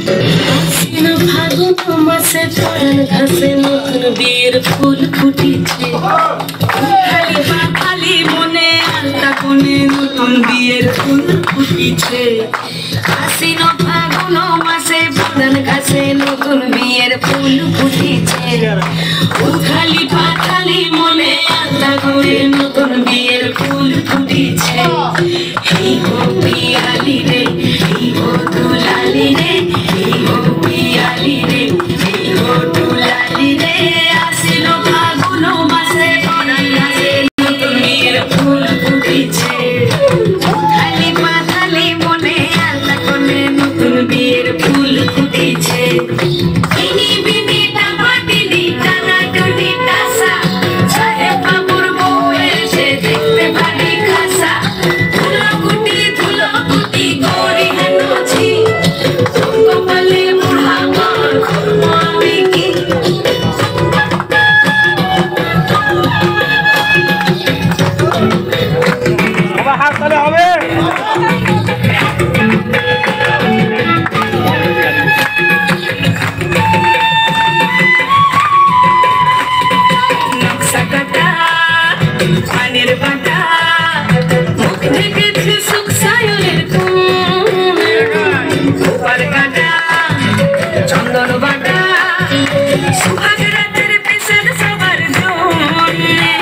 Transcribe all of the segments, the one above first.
আশ্বিন ফাগুন মাসে পরাণ ঘাসে নতুন বিয়ের ফুল ফুটিছে খালি খালি মনে আলতা কোণে নতুন বিয়ের ফুল ফুটিছে আশ্বিন ফাগুন মাসে পরাণ ঘাসে নতুন বিয়ের ফুল ফুটিছে খালি খালি মনে আলতা কোণে নতুন বিয়ের ফুল ফুটিছে এই গো পিয়ালি রে এই গো দুলালি রে এই গো পিয়ালি রে এই গো দুলালি রে আশ্বিন ফাগুন মাসে পরাণ ঘাসে নতুন বিয়ের ফুল ফুটিছে খালি খালি মনে আলতা কোণে নতুন বিয়ের ফুল ফুটিছে ইনি বিনি টামাটিনি টানা টুনি টাসা সাহেব বাবুর বউ এসে দেখতে ভারী খাসা ধুলো কুটি গড়ি হেনছি কপালে বুড়া মর করব আমি কি বাবা হাত তালে হবে পানের বাটা মুখ দেখেছে সুখ সায়নের কুমার কাটা চন্দন বাটা সুহাগ রাতের পেশার সবার জন্যে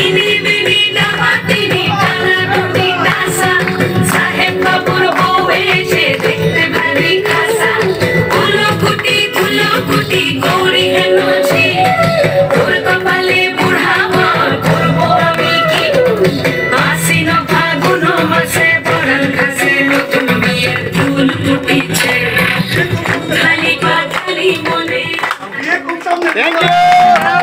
ইনি বিনি ডামাতিনি টানা টুটি টাসা সাহেব বাবুর বউ এসে দেখতে ভারী খাসা ধুলো কুটি গৌরী হেনছি তোর কপালে বুড়া মর করব আমি কি আশ্বিন ফাগুন মাসে পরাণ ঘাসে নতুন বিয়ের ফুল ফুটিছে খালি খালি মনে থ্যাংক ইউ